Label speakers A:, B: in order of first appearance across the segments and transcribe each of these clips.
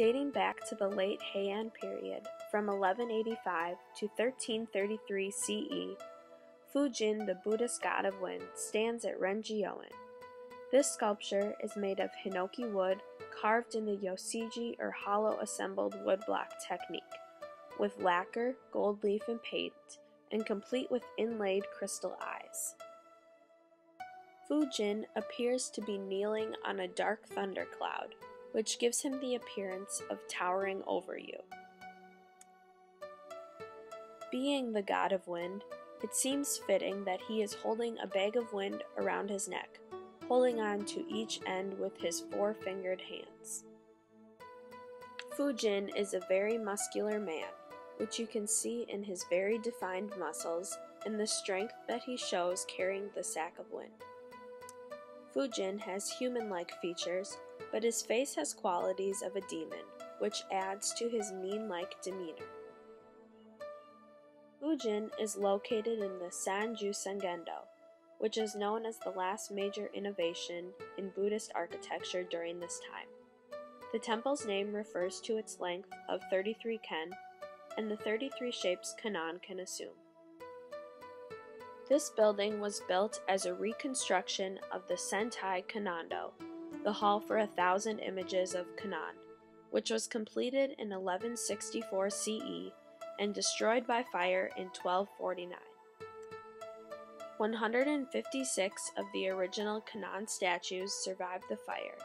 A: Dating back to the late Heian period, from 1185 to 1333 CE, Fujin, the Buddhist god of wind, stands at Renjioin. This sculpture is made of hinoki wood carved in the yosiji or hollow assembled woodblock technique, with lacquer, gold leaf, and paint, and complete with inlaid crystal eyes. Fujin appears to be kneeling on a dark thundercloud, which gives him the appearance of towering over you. Being the god of wind, it seems fitting that he is holding a bag of wind around his neck, holding on to each end with his four-fingered hands. Fujin is a very muscular man, which you can see in his very defined muscles and the strength that he shows carrying the sack of wind. Fujin has human-like features, but his face has qualities of a demon, which adds to his mean-like demeanor. Fujin is located in the Sanju Sangendo, which is known as the last major innovation in Buddhist architecture during this time. The temple's name refers to its length of 33 ken and the 33 shapes Kannon can assume. This building was built as a reconstruction of the Sentai Kannondo, the hall for 1,000 images of Kannon, which was completed in 1164 CE and destroyed by fire in 1249. 156 of the original Kannon statues survived the fire,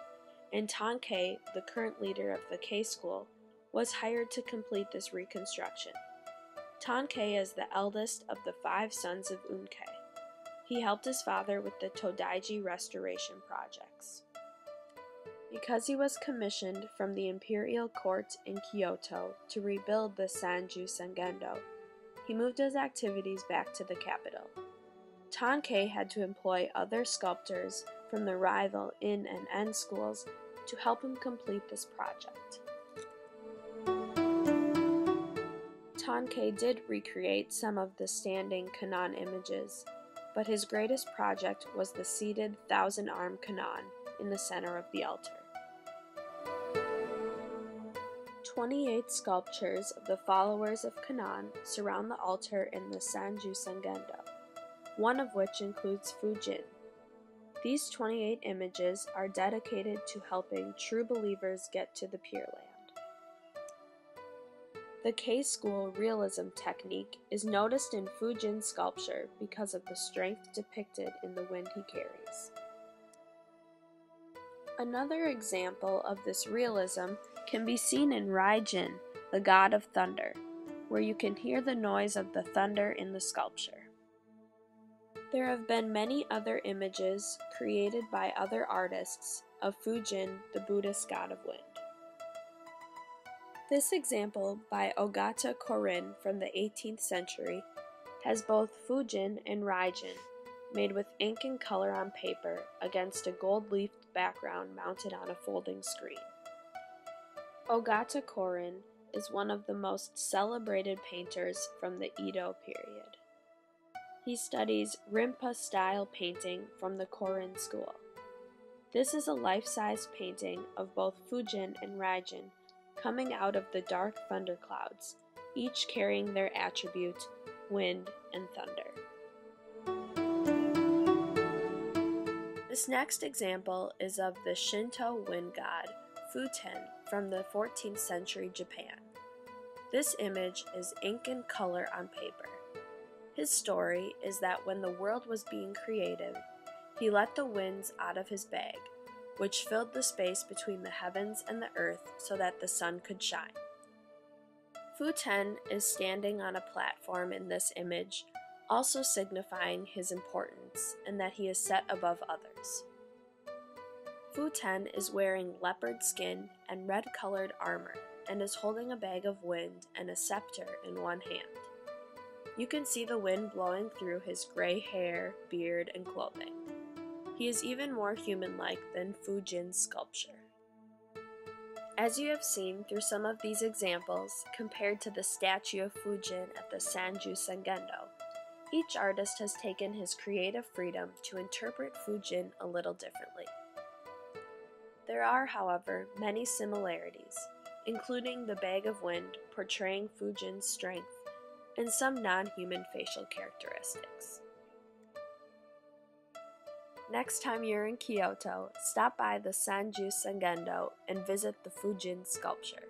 A: and Tankei, the current leader of the Kei school, was hired to complete this reconstruction. Tankei is the eldest of the 5 sons of Unkei. He helped his father with the Todaiji restoration projects. Because he was commissioned from the imperial court in Kyoto to rebuild the Sanju Sangendo, he moved his activities back to the capital. Tankei had to employ other sculptors from the rival in and en schools to help him complete this project. Tankei did recreate some of the standing Kannon images, but his greatest project was the seated 1,000-arm Kannon in the center of the altar. 28 sculptures of the followers of Kannon surround the altar in the Sanju Sangendo, one of which includes Fujin. These 28 images are dedicated to helping true believers get to the Pure Land. The Kei school realism technique is noticed in Fujin's sculpture because of the strength depicted in the wind he carries. Another example of this realism can be seen in Raijin, the god of thunder, where you can hear the noise of the thunder in the sculpture. There have been many other images created by other artists of Fujin, the Buddhist god of wind. This example by Ogata Korin from the 18th century has both Fujin and Raijin made with ink and color on paper against a gold-leafed background mounted on a folding screen. Ogata Korin is one of the most celebrated painters from the Edo period. He studies Rinpa-style painting from the Korin school. This is a life-size painting of both Fujin and Raijin coming out of the dark thunderclouds, each carrying their attribute, wind and thunder. This next example is of the Shinto wind god, Futen, from the 14th century Japan. This image is ink and color on paper. His story is that when the world was being created, he let the winds out of his bag, which filled the space between the heavens and the earth so that the sun could shine. Futen is standing on a platform in this image, also signifying his importance and that he is set above others. Futen is wearing leopard skin and red-colored armor and is holding a bag of wind and a scepter in one hand. You can see the wind blowing through his gray hair, beard, and clothing. He is even more human-like than Fujin's sculpture. As you have seen through some of these examples, compared to the statue of Fujin at the Sanju Sangendo, each artist has taken his creative freedom to interpret Fujin a little differently. There are, however, many similarities, including the bag of wind portraying Fujin's strength and some non-human facial characteristics. Next time you're in Kyoto, stop by the Sanju Sangendo and visit the Fujin sculpture.